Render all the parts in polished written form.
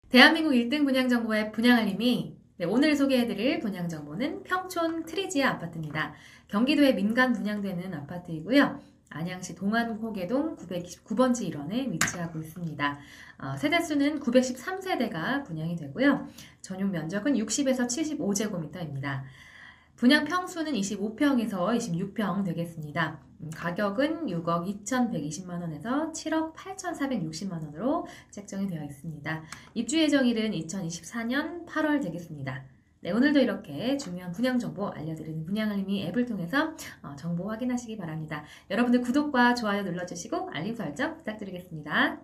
대한민국 1등 분양정보의 분양알림이 오늘 소개해드릴 분양정보는 평촌 트리지아 아파트입니다. 경기도에 민간 분양되는 아파트이고요. 안양시 동안호계동 929번지 1원에 위치하고 있습니다. 세대수는 913세대가 분양이 되고요. 전용 면적은 60에서 75제곱미터입니다. 분양 평수는 25평에서 26평 되겠습니다. 가격은 6억 2,120만원에서 7억 8,460만원으로 책정이 되어 있습니다. 입주 예정일은 2024년 8월 되겠습니다. 네, 오늘도 이렇게 중요한 분양정보 알려드리는 분양알림이 앱을 통해서 정보 확인하시기 바랍니다. 여러분들 구독과 좋아요 눌러주시고 알림 설정 부탁드리겠습니다.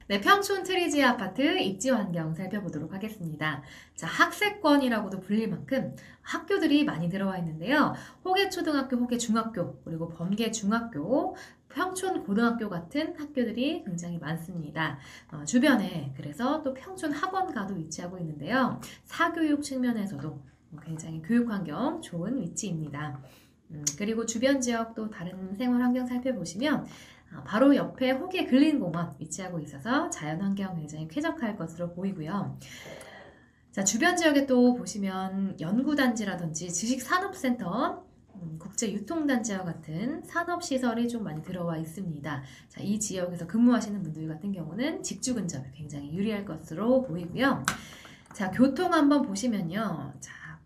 네, 평촌 트리지아 아파트 입지 환경 살펴보도록 하겠습니다. 자, 학세권이라고도 불릴 만큼 학교들이 많이 들어와 있는데요. 호계초등학교, 호계중학교, 그리고 범계중학교, 평촌고등학교 같은 학교들이 굉장히 많습니다. 주변에 그래서 또 평촌학원가도 위치하고 있는데요. 사교육 측면에서도 굉장히 교육환경 좋은 위치입니다. 그리고 주변 지역 또 다른 생활환경 살펴보시면 바로 옆에 호계 근린공원 위치하고 있어서 자연환경 굉장히 쾌적할 것으로 보이고요. 자, 주변 지역에 또 보시면 연구단지라든지 지식산업센터, 국제유통단지와 같은 산업시설이 좀 많이 들어와 있습니다. 자, 이 지역에서 근무하시는 분들 같은 경우는 직주 근접에 굉장히 유리할 것으로 보이고요. 자, 교통 한번 보시면요. 자,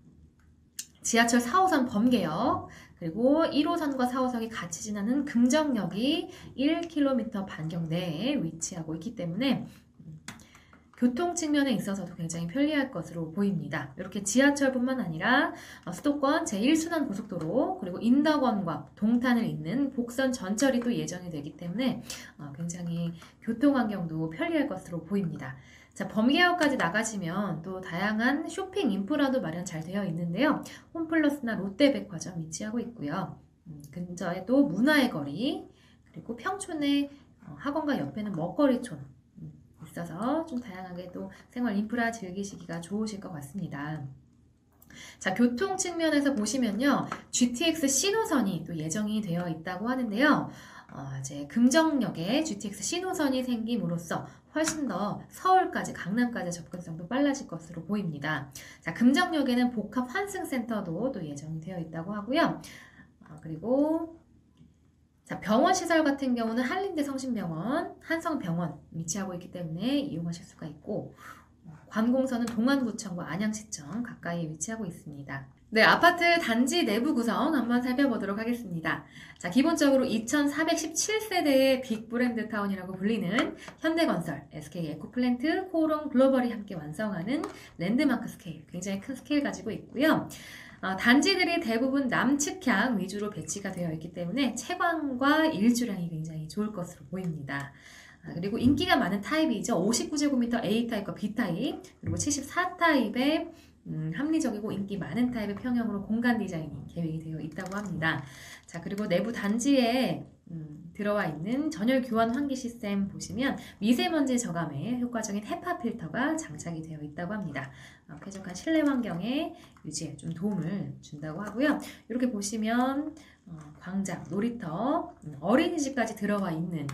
지하철 4호선 범계역, 그리고 1호선과 4호선이 같이 지나는 금정역이 1km 반경 내에 위치하고 있기 때문에 교통 측면에 있어서도 굉장히 편리할 것으로 보입니다. 이렇게 지하철뿐만 아니라 수도권 제1순환 고속도로, 그리고 인덕원과 동탄을 잇는 복선 전철이 또 예정이 되기 때문에 굉장히 교통 환경도 편리할 것으로 보입니다. 자, 범계역까지 나가시면 또 다양한 쇼핑 인프라도 마련 잘 되어 있는데요. 홈플러스나 롯데백화점 위치하고 있고요. 근처에 또 문화의 거리, 그리고 평촌의 학원가 옆에는 먹거리촌 있어서 좀 다양하게 또 생활 인프라 즐기시기가 좋으실 것 같습니다. 자, 교통 측면에서 보시면요. GTX 신호선이 또 예정이 되어 있다고 하는데요. 이제 금정역에 GTX 신호선이 생김으로써 훨씬 더 서울까지, 강남까지 접근성도 빨라질 것으로 보입니다. 자, 금정역에는 복합 환승센터도 또 예정이 되어 있다고 하고요. 그리고 자, 병원 시설 같은 경우는 한림대 성심병원, 한성병원 위치하고 있기 때문에 이용하실 수가 있고, 관공서는 동안구청과 안양시청 가까이에 위치하고 있습니다. 네, 아파트 단지 내부 구성 한번 살펴보도록 하겠습니다. 자, 기본적으로 2417세대의 빅브랜드 타운이라고 불리는 현대건설, SK 에코플랜트, 코오롱 글로벌이 함께 완성하는 랜드마크 스케일, 굉장히 큰 스케일 가지고 있고요. 단지들이 대부분 남측향 위주로 배치가 되어 있기 때문에 채광과 일주량이 굉장히 좋을 것으로 보입니다. 그리고 인기가 많은 타입이죠. 59제곱미터 A타입과 B타입, 그리고 74타입의 합리적이고 인기 많은 타입의 평형으로 공간 디자인이 계획이 되어 있다고 합니다. 자, 그리고 내부 단지에 들어와 있는 전열 교환 환기 시스템 보시면 미세먼지 저감에 효과적인 헤파 필터가 장착이 되어 있다고 합니다. 쾌적한 실내 환경의 유지에 좀 도움을 준다고 하고요. 이렇게 보시면 광장, 놀이터, 어린이집까지 들어와 있는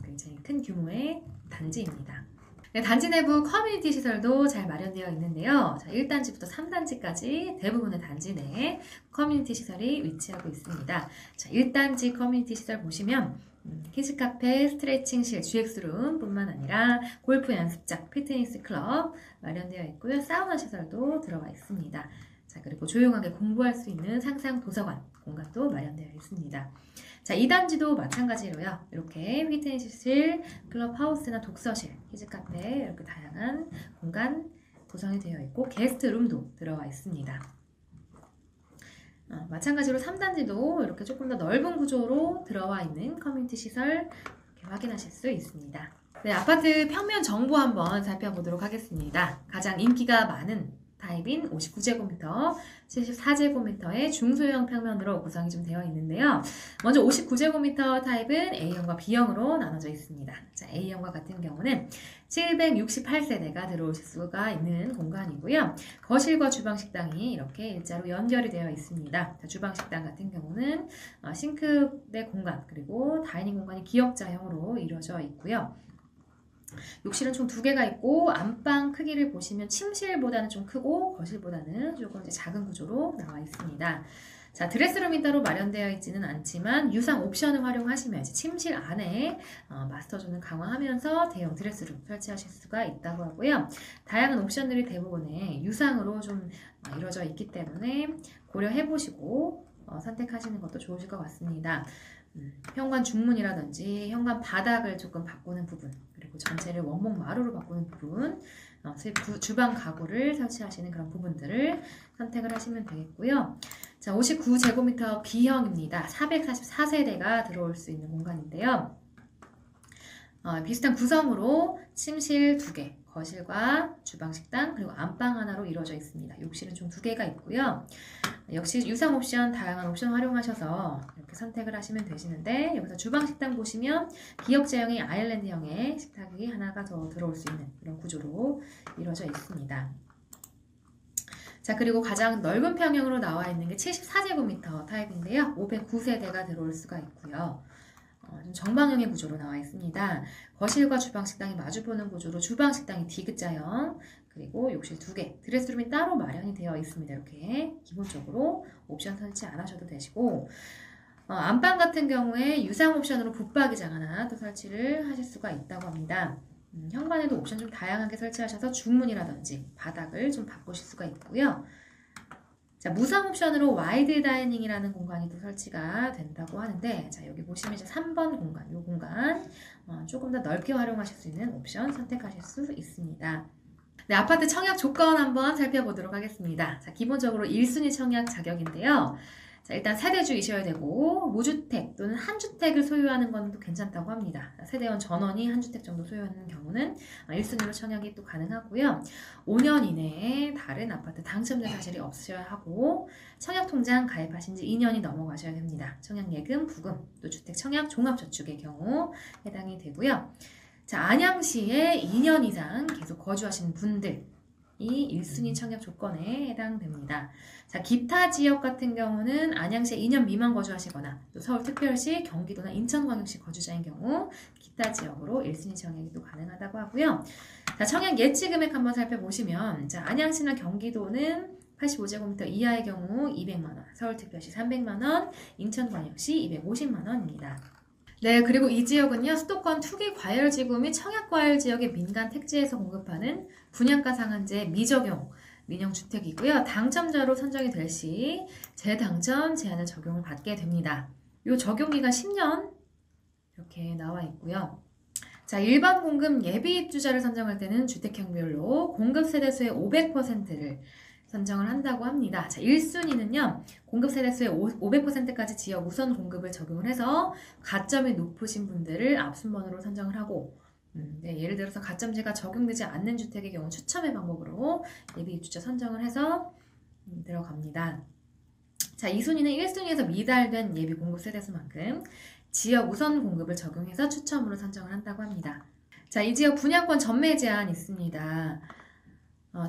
굉장히 큰 규모의 단지입니다. 네, 단지 내부 커뮤니티 시설도 잘 마련되어 있는데요. 자, 1단지부터 3단지까지 대부분의 단지 내에 커뮤니티 시설이 위치하고 있습니다. 자, 1단지 커뮤니티 시설 보시면 키즈카페, 스트레칭실, GX룸 뿐만 아니라 골프 연습장, 피트니스 클럽 마련되어 있고요. 사우나 시설도 들어가 있습니다. 자, 그리고 조용하게 공부할 수 있는 상상 도서관 공간도 마련되어 있습니다. 자, 2단지도 마찬가지로요. 이렇게 피트니스실, 클럽하우스나 독서실, 키즈카페 이렇게 다양한 공간 구성이 되어 있고 게스트룸도 들어와 있습니다. 마찬가지로 3단지도 이렇게 조금 더 넓은 구조로 들어와 있는 커뮤니티 시설 이렇게 확인하실 수 있습니다. 네, 아파트 평면 정보 한번 살펴보도록 하겠습니다. 가장 인기가 많은 타입인 59제곱미터, 74제곱미터의 중소형 평면으로 구성이 좀 되어 있는데요. 먼저 59제곱미터 타입은 A형과 B형으로 나눠져 있습니다. 자, A형과 같은 경우는 768세대가 들어오실 수가 있는 공간이고요. 거실과 주방 식당이 이렇게 일자로 연결이 되어 있습니다. 자, 주방 식당 같은 경우는 싱크대 공간, 그리고 다이닝 공간이 기역자형으로 이루어져 있고요. 욕실은 총 2개가 있고 안방 크기를 보시면 침실보다는 좀 크고 거실보다는 조금 이제 작은 구조로 나와 있습니다. 자, 드레스룸이 따로 마련되어 있지는 않지만 유상 옵션을 활용하시면 이제 침실 안에 마스터존을 강화하면서 대형 드레스룸 설치하실 수가 있다고 하고요. 다양한 옵션들이 대부분의 유상으로 좀 이루어져 있기 때문에 고려해보시고 선택하시는 것도 좋으실 것 같습니다. 현관 중문이라든지 현관 바닥을 조금 바꾸는 부분, 그리고 전체를 원목 마루로 바꾸는 부분, 주방 가구를 설치하시는 그런 부분들을 선택을 하시면 되겠고요. 자, 59제곱미터 B형입니다. 444세대가 들어올 수 있는 공간인데요. 비슷한 구성으로 침실 2개, 거실과 주방, 식당, 그리고 안방 하나로 이루어져 있습니다. 욕실은 총 2개가 있고요. 역시 유상 옵션, 다양한 옵션 활용하셔서 이렇게 선택을 하시면 되시는데, 여기서 주방, 식당 보시면 기역제형의 아일랜드형의 식탁이 하나가 더 들어올 수 있는 그런 구조로 이루어져 있습니다. 자, 그리고 가장 넓은 평형으로 나와 있는 게 74제곱미터 타입인데요. 509세대가 들어올 수가 있고요. 좀 정방형의 구조로 나와 있습니다. 거실과 주방, 식당이 마주보는 구조로 주방, 식당이 D자형, 그리고 욕실 2개, 드레스룸이 따로 마련이 되어 있습니다. 이렇게 기본적으로 옵션 설치 안 하셔도 되시고, 안방 같은 경우에 유상 옵션으로 붙박이장 하나 또 설치를 하실 수가 있다고 합니다. 현관에도 옵션 좀 다양하게 설치하셔서 중문이라든지 바닥을 좀 바꾸실 수가 있고요. 자, 무상 옵션으로 와이드 다이닝이라는 공간이 또 설치가 된다고 하는데, 자, 여기 보시면 이제 3번 공간, 이 공간 조금 더 넓게 활용하실 수 있는 옵션 선택하실 수 있습니다. 네, 아파트 청약 조건 한번 살펴보도록 하겠습니다. 자, 기본적으로 1순위 청약 자격인데요. 자, 일단 세대주이셔야 되고 무주택 또는 한주택을 소유하는 건 또 괜찮다고 합니다. 세대원 전원이 한주택 정도 소유하는 경우는 1순위로 청약이 또 가능하고요. 5년 이내에 다른 아파트 당첨된 사실이 없으셔야 하고 청약통장 가입하신 지 2년이 넘어가셔야 됩니다. 청약예금, 부금, 또 주택 청약 종합저축의 경우 해당이 되고요. 자, 안양시에 2년 이상 계속 거주하시는 분들, 이 1순위 청약 조건에 해당됩니다. 자, 기타 지역 같은 경우는 안양시에 2년 미만 거주하시거나 또 서울특별시, 경기도나 인천광역시 거주자인 경우 기타 지역으로 1순위 청약이 또 가능하다고 하고요. 자, 청약 예치 금액 한번 살펴보시면, 자, 안양시나 경기도는 85제곱미터 이하의 경우 200만원, 서울특별시 300만원, 인천광역시 250만원입니다. 네, 그리고 이 지역은요, 수도권 투기 과열지구 및 청약과열 지역의 민간 택지에서 공급하는 분양가 상한제 미적용 민영주택이고요. 당첨자로 선정이 될 시 재당첨 제한을 적용을 받게 됩니다. 이 적용기간 10년 이렇게 나와 있고요. 자, 일반 공급 예비 입주자를 선정할 때는 주택형별로 공급 세대수의 500%를 선정을 한다고 합니다. 자, 1순위는요, 공급 세대수의 500%까지 지역 우선 공급을 적용을 해서 가점이 높으신 분들을 앞순번으로 선정을 하고, 네, 예를 들어서 가점제가 적용되지 않는 주택의 경우 추첨의 방법으로 예비 입주자 선정을 해서 들어갑니다. 자, 2순위는 1순위에서 미달된 예비 공급 세대수만큼 지역 우선 공급을 적용해서 추첨으로 선정을 한다고 합니다. 자, 이 지역 분양권 전매 제한 있습니다.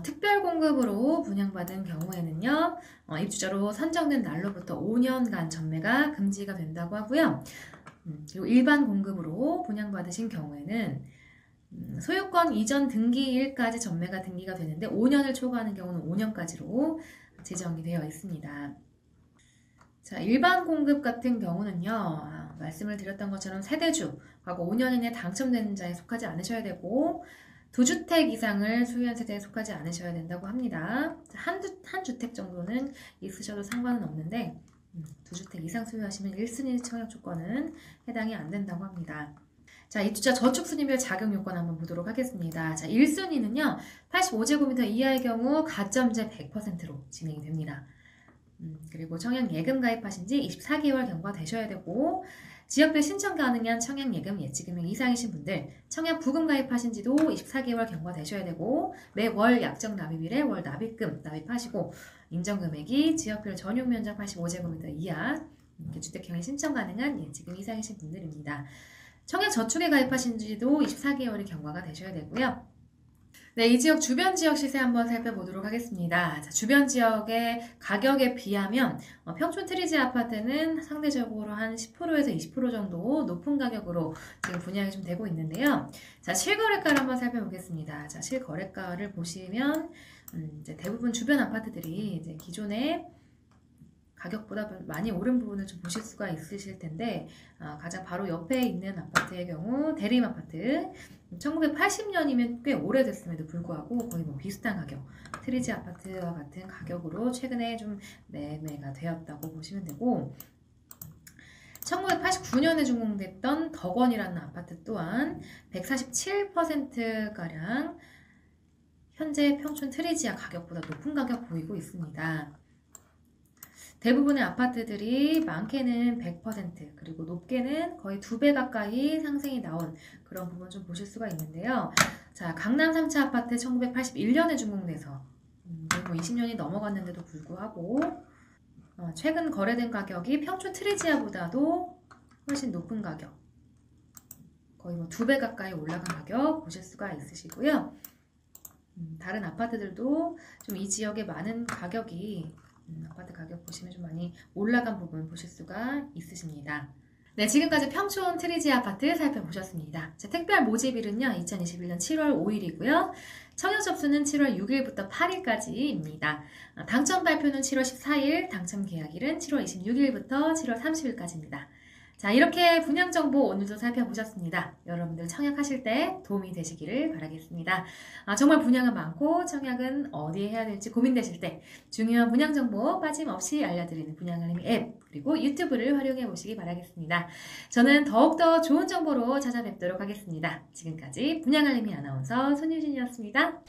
특별 공급으로 분양받은 경우에는요, 입주자로 선정된 날로부터 5년간 전매가 금지가 된다고 하고요. 그리고 일반 공급으로 분양받으신 경우에는 소유권 이전 등기일까지 전매가 등기가 되는데 5년을 초과하는 경우는 5년까지로 제정이 되어 있습니다. 자, 일반 공급 같은 경우는요, 말씀을 드렸던 것처럼 세대주, 과거 5년 이내 당첨된 자에 속하지 않으셔야 되고, 2주택 이상을 소유한 세대에 속하지 않으셔야 된다고 합니다. 한 주택 정도는 있으셔도 상관은 없는데 2주택 이상 소유하시면 1순위 청약 조건은 해당이 안 된다고 합니다. 자, 입주자 저축 순위별 자격 요건 한번 보도록 하겠습니다. 자, 1순위는요, 85제곱미터 이하의 경우 가점제 100%로 진행이 됩니다. 그리고 청약 예금 가입하신 지 24개월 경과되셔야 되고, 지역별 신청 가능한 청약 예금 예치 금액 이상이신 분들, 청약 부금 가입하신 지도 24개월 경과되셔야 되고, 매월 약정 납입일에 월 납입금 납입하시고, 인정 금액이 지역별 전용 면적 85제곱미터 이하, 주택형에 신청 가능한 예치금 이상이신 분들입니다. 청약 저축에 가입하신 지도 24개월이 경과가 되셔야 되고요. 네, 이 지역 주변 지역 시세 한번 살펴보도록 하겠습니다. 자, 주변 지역의 가격에 비하면 평촌 트리지 아파트는 상대적으로 한 10%에서 20% 정도 높은 가격으로 지금 분양이 좀 되고 있는데요. 자, 실거래가를 한번 살펴보겠습니다. 자, 실거래가를 보시면 이제 대부분 주변 아파트들이 이제 기존에 가격보다 많이 오른 부분을 좀 보실 수가 있으실 텐데, 가장 바로 옆에 있는 아파트의 경우 대림 아파트 1980년이면 꽤 오래됐음에도 불구하고 거의 뭐 비슷한 가격, 트리지 아파트와 같은 가격으로 최근에 좀 매매가 되었다고 보시면 되고, 1989년에 준공됐던 덕원이라는 아파트 또한 147%가량 현재 평촌 트리지아 가격보다 높은 가격 보이고 있습니다. 대부분의 아파트들이 많게는 100% 그리고 높게는 거의 2배 가까이 상승이 나온 그런 부분 좀 보실 수가 있는데요. 자, 강남 3차 아파트 1981년에 준공돼서 뭐 20년이 넘어갔는데도 불구하고 최근 거래된 가격이 평촌 트리지아보다도 훨씬 높은 가격, 거의 뭐 2배 가까이 올라간 가격 보실 수가 있으시고요. 다른 아파트들도 좀 이 지역에 많은 가격이 아파트 가격 보시면 좀 많이 올라간 부분 보실 수가 있으십니다. 네, 지금까지 평촌 트리지 아파트 살펴보셨습니다. 제 특별 모집일은요 2021년 7월 5일이고요. 청약 접수는 7월 6일부터 8일까지입니다. 당첨 발표는 7월 14일, 당첨 계약일은 7월 26일부터 7월 30일까지입니다. 자, 이렇게 분양 정보 오늘도 살펴보셨습니다. 여러분들 청약하실 때 도움이 되시기를 바라겠습니다. 정말 분양은 많고 청약은 어디에 해야 될지 고민되실 때 중요한 분양 정보 빠짐없이 알려드리는 분양알림이 앱 그리고 유튜브를 활용해 보시기 바라겠습니다. 저는 더욱더 좋은 정보로 찾아뵙도록 하겠습니다. 지금까지 분양알림이 아나운서 손유진이었습니다.